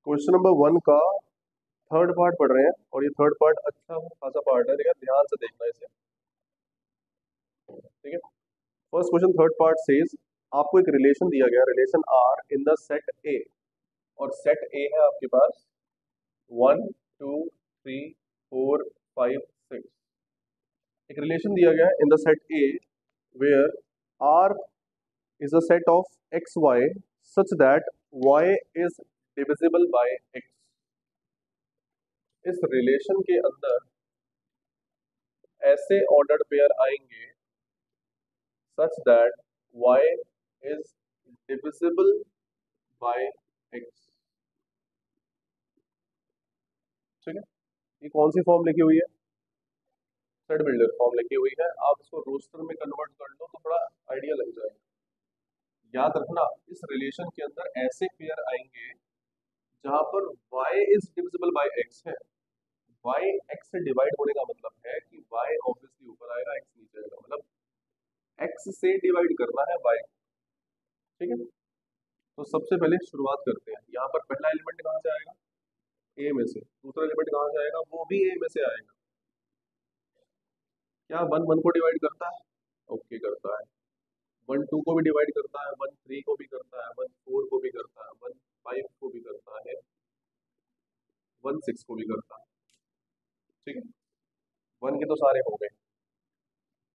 Question number 1 का third part पढ़ रहे हैं और ये थर्ड पार्ट अच्छा खासा पार्ट है, लेकिन ध्यान से देखना इसे। ठीक है। First question third part says आपको एक रिलेशन दिया गया, relation R in the set A, और सेट ए है आपके पास 1 2 3 4 5 6। एक रिलेशन दिया गया है in the set A where R is a set of xy such that y is divisible by x। इस रिलेशन के अंदर ऐसे ऑर्डर्ड पेयर आएंगे such that y is divisible by x। ठीक है। ये कौन सी फॉर्म लिखी हुई है? सेट बिल्डर फॉर्म लिखी हुई है। आप इसको रोस्टर में कन्वर्ट कर लो तो थोड़ा आइडिया लग जाएगा। याद रखना, इस रिलेशन के अंदर ऐसे पेयर आएंगे जहां पर y is divisible by x है। y x से डिवाइड होने का मतलब है कि y ऑब्वियसली ऊपर आएगा, x नीचे आएगा, मतलब x से डिवाइड करना है y। ठीक है। तो सबसे पहले शुरुआत करते हैं। यहाँ पर पहला एलिमेंट कहाँ से आएगा? a में से। दूसरा एलिमेंट कहाँ से आएगा? वो भी a में से आएगा। क्या 1 1 को डिवाइड करता है? ओके करता है। 1 2 को भी डिवाइड करता है, 1 3 को भी करता है, 1 4 को भी करता है, 1 5 को भी करता है, 1 6 को भी करता है। ठीक है। 1 के तो सारे हो गए।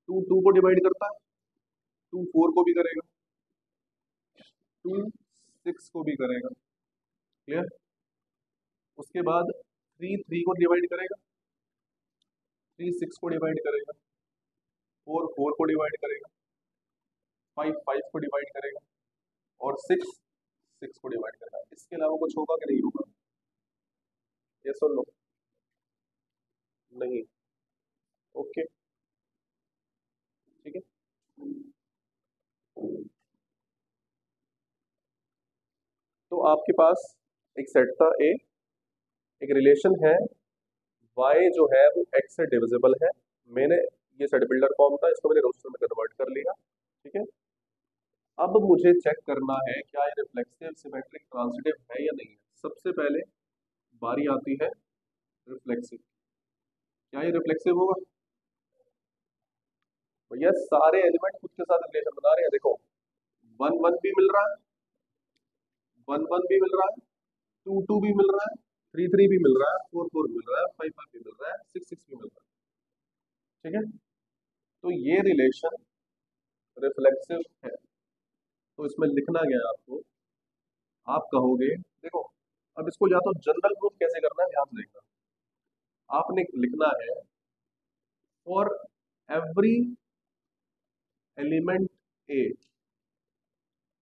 2 2 को डिवाइड करता है, 2 4 को भी करेगा, 2 6 को भी करेगा। क्लियर? उसके बाद 3 3 को डिवाइड करेगा, 3 6 को डिवाइड करेगा, 4 4 को डिवाइड करेगा, 5 5 को डिवाइड करेगा, और 6 6 को डिवाइड करेगा। इसके अलावा कुछ होगा कि नहीं होगा? ये सुन लो। नहीं। ओके। ठीक है। तो आपके पास एक सेट था ए, एक रिलेशन है y जो है वो x से डिविजिबल है। मैंने ये सेट बिल्डर फॉर्म था, इसको मैंने रोस्टर में कन्वर्ट कर लिया। ठीक है। अब मुझे चेक करना है क्या ये रिफ्लेक्सिव सिमेट्रिक ट्रांजिटिव है या नहीं है। सबसे पहले बारी आती है रिफ्लेक्सिव। क्या ये रिफ्लेक्सिव होगा? भैया सारे एलिमेंट खुद के साथ रिलेशन बना रहे हैं। देखो 1 1 भी मिल रहा है, 1 1 भी मिल रहा है, 2 2 भी मिल रहा है, 3 3 भी मिल रहा है, 4 4 भी मिल रहा है, 5 5 भी मिल रहा है, 6 6 भी मिल रहा है। ठीक है। तो ये रिलेशन रिफ्लेक्सिव है। तो इसमें लिखना गया आपको, आप कहोगे देखो, अब इसको या तो जनरल प्रूफ कैसे करना है ध्यान से देखना। आपने लिखना है for every element A,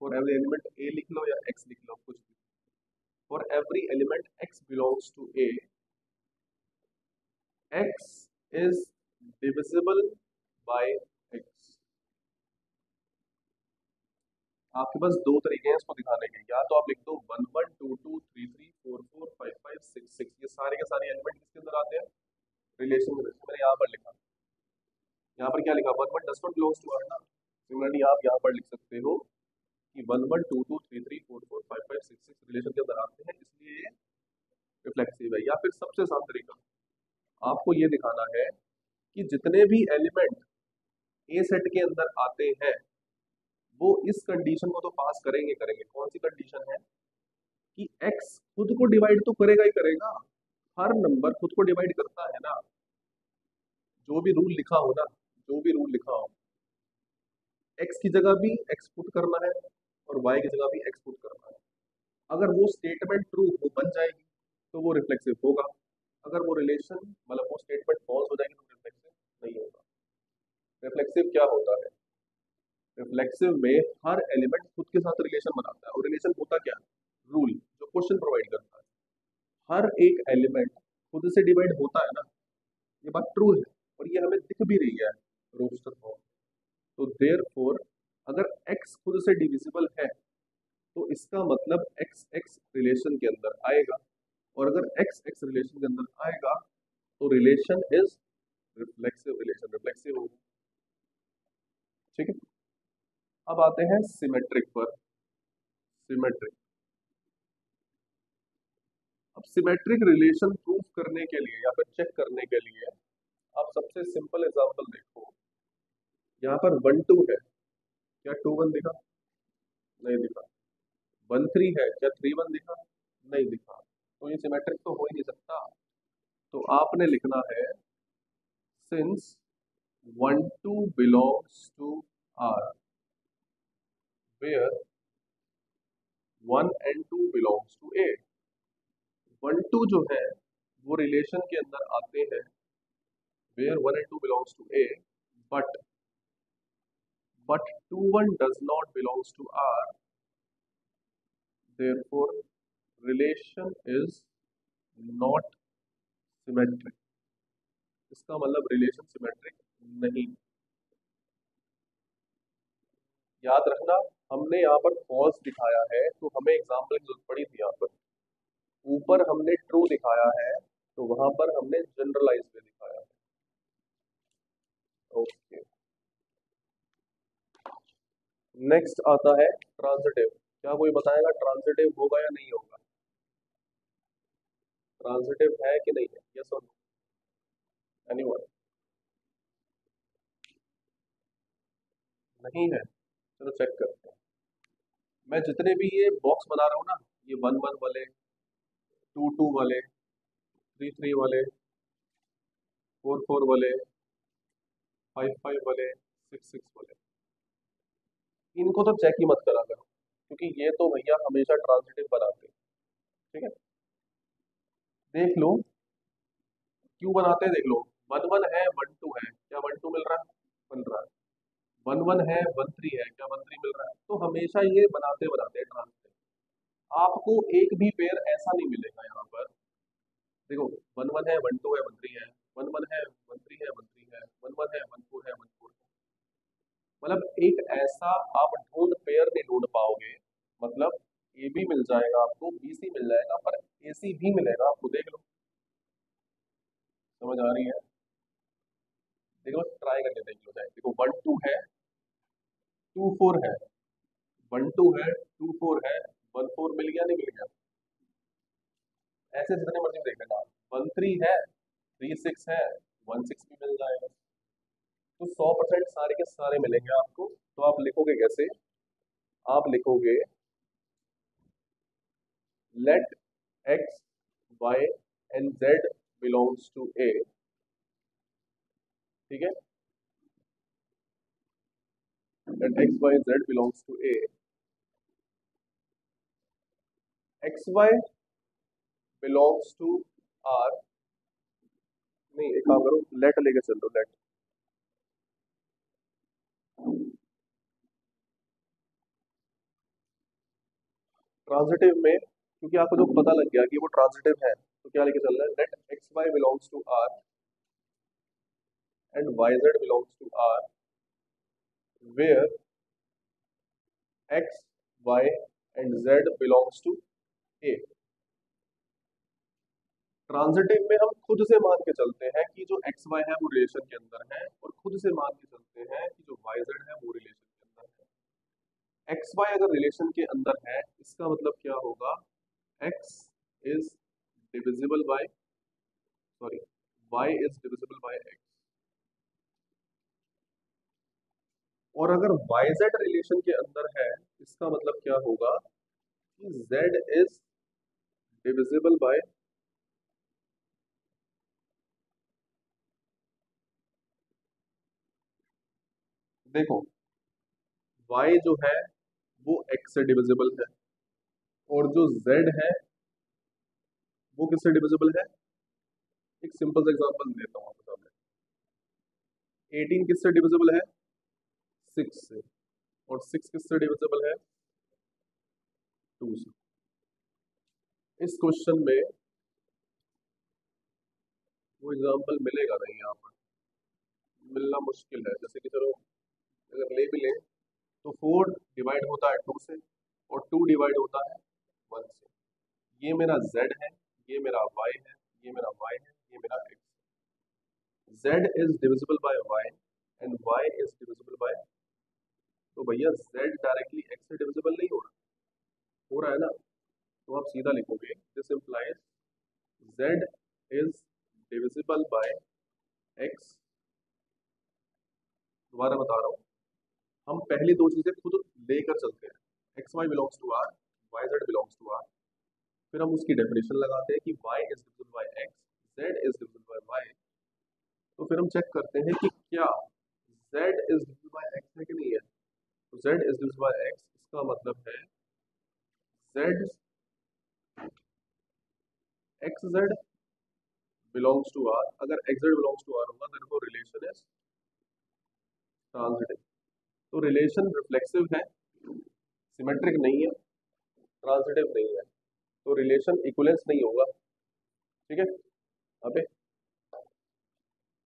for every element A लिख लो या एक्स लिख लो, कुछ भी। For every element X belongs to A, X is divisible by X. आपके पास दो तरीके हैं इसको दिखाने के। या तो आप लिख दो 1 1 2 2 3 3 4 4 5 5 6 6, ये सारे के सारे एलिमेंट किसके अंदर आते हैं? रिलेशन में। मैंने यहाँ पर लिखा, यहाँ पर क्या लिखा? 1 1 does not belongs to R ना। सिमिलरली आप यहाँ पर लिख सकते हो कि 1 1 2 2 3 3 4 4 5 5 6 6 रिलेशन के अंदर आते हैं, इसलिए ये रिफ्लेक्सिव है। या फिर सबसे आसान तरीका, आपको ये दिखाना है कि जितने भी एलिमेंट ए सेट के अंदर आते हैं वो इस कंडीशन को तो पास करेंगे करेंगे। कौन सी कंडीशन है? कि x खुद को डिवाइड तो करेगा ही करेगा। हर नंबर खुद को डिवाइड करता है ना। जो भी रूल लिखा हो ना, जो भी रूल लिखा हो, x की जगह भी x पुट करना है और y की जगह भी x पुट करना है। अगर वो स्टेटमेंट ट्रू वो बन जाएगी तो वो रिफ्लेक्सिव होगा। अगर वो रिलेशन मतलब वो स्टेटमेंट फॉल्स हो जाएगी तो रिफ्लेक्सिव नहीं होगा। रिफ्लेक्सिव क्या होता है? रिफ्लेक्सिव में हर एलिमेंट खुद के साथ रिलेशन बनाता है। और रिलेशन होता क्या है? रूल जो क्वेश्चन प्रोवाइड करता है। हर एक एलिमेंट खुद से डिवाइड होता है ना, ये बात ट्रू है और ये हमें दिख भी रही है रोस्टर फॉर्म। तो देयरफॉर अगर x खुद से डिविजिबल है तो इसका मतलब x x रिलेशन के अंदर आएगा, और अगर x x रिलेशन के अंदर आएगा तो relation is reflexive, relation reflexive होगा। ठीक है। अब आते हैं सिमेट्रिक पर। सिमेट्रिक अब सिमेट्रिक रिलेशन प्रूफ करने के लिए या फिर चेक करने के लिए आप सबसे सिंपल एग्जांपल देखो। यहाँ पर 1 2 है, क्या 2 1 दिखा? नहीं दिखा। 1 3 है, क्या 3 1 दिखा? नहीं दिखा। तो ये सिमेट्रिक तो हो ही नहीं सकता। तो आपने लिखना है since 1 2 belongs to R where 1 and 2 belongs to A। 1 2 जो है वो रिलेशन के अंदर आते हैं where 1 and 2 belongs to A, but 2 1 does not belongs to R, therefore relation is not symmetric। इसका मतलब रिलेशन सिमेट्रिक नहीं। याद रखना, हमने यहाँ पर फॉल्स दिखाया है तो हमें एग्जाम्पल की जरूरत पड़ी थी। यहाँ पर ऊपर हमने ट्रू दिखाया है तो वहां पर हमने जनरलाइज में दिखाया है। ओके, नेक्स्ट आता है ट्रांजिटिव। क्या कोई बताएगा ट्रांजिटिव होगा या नहीं होगा? ट्रांजिटिव है कि नहीं है? यस और नो? एनीवन? नहीं है? चलो चेक करते हैं। मैं जितने भी ये बॉक्स बना रहा हूँ ना, ये 1 1 वाले, 2 2 वाले, 3 3 वाले, 4 4 वाले, 5 5 वाले, 6 6 वाले, इनको तो चेक ही मत करा करो, क्योंकि ये तो भैया हमेशा ट्रांजिटिव बनाते हैं। ठीक है, देख लो क्यों बनाते हैं, देख लो। 1 1 है, 1 2 है, क्या 1 2 मिल रहा है? मिल रहा है। 1 1 है, 1 3 है, क्या 1 3 मिल रहा है? तो हमेशा ये बनाते बनाते ट्रांजिटिव। आपको एक भी पेयर ऐसा नहीं मिलेगा यहाँ पर। देखो 1 1 है, 1 2 है, 1 3 है, 1 1 है, 1 3 है, 1 3 है, 1 1 है, 1 4 है, 1 4 है। मतलब एक ऐसा आप ढूंढ पेयर नहीं ढूंढ पाओगे। मतलब ए बी मिल जाएगा आपको, बी सी मिल जाएगा, पर ए सी भी मिलेगा आपको। देख लो, समझ आ रही है? देखो ट्राई करके देख लो। चाहे देखो 1 2 है, 2 4 है, 1 2 है, 2 4 है, 1 4 मिल गया नहीं मिल गया? ऐसे जितने मर्जी देख लेना। 1 3 है, 3 6 है, 1 6 भी मिल जाएगा। तो 100% सारे के सारे मिलेंगे आपको। तो आप लिखोगे कैसे? आप लिखोगे let X Y and Z belongs to A. ठीक है, let X Y Z belongs to A. X Y belongs to R. नहीं, एक काम करो, लेट लेके चल दो। लेट ट्रांजिटिव में, क्योंकि आपको जो पता लग गया कि वो ट्रांजिटिव है, तो क्या लेके चलना है? Let X Y belongs to R and Y Z belongs to R where X Y and Z belongs to A. Transitive में हम खुद से मान के चलते हैं कि जो एक्स वाई है वो रिलेशन के अंदर है, और खुद से मान के चलते हैं कि जो वाई जेड है वो रिलेशन के अंदर है। एक्स वाई अगर रिलेशन के अंदर है, इसका मतलब क्या होगा? X is divisible by, sorry, Y is divisible by X. और अगर वाई जेड रिलेशन के अंदर है, इसका मतलब क्या होगा कि जेड इज डिविजिबल बाय, देखो y जो है वो x से डिविजिबल है, और जो z है वो किससे डिविजिबल है? एक सिंपल सा एग्जांपल देता हूँ आपके सामने। 18 किससे डिविजिबल है? 6 से। और 6 किससे डिविजिबल है? 2 से। इस क्वेश्चन में वो एग्जांपल मिलेगा नहीं, यहाँ पर मिलना मुश्किल है। जैसे कि चलो अगर ले भी ले तो 4 डिवाइड होता है 2 से, और 2 डिवाइड होता है 1 से। ये मेरा z है, ये मेरा y है, ये मेरा y है, ये मेरा x है। z is divisible by y and y is divisible bye, तो भैया z डायरेक्टली x से डिविजिबल नहीं हो रहा है ना? तो आप सीधा लिखोगे this implies z is divisible by x, दोबारा बता रहा हूँ, हम पहली दो चीजें खुद लेकर चलते हैं, X Y belongs to R, Y Z belongs to R, फिर हम उसकी डेफिनेशन लगाते हैं कि y is divisible by x, z is divisible by y, तो फिर हम चेक करते हैं कि क्या z is divisible by x है कि नहीं है। तो z is divisible by x, इसका मतलब है z xz belongs to r, अगर xz बिलोंग्स टू r होगा देन वो रिलेशन इज ट्रांजिटिव। तो रिलेशन रिफ्लेक्सिव है, सिमेट्रिक नहीं है, ट्रांजिटिव नहीं है, तो रिलेशन इक्विवेलेंस नहीं होगा। ठीक है, अबे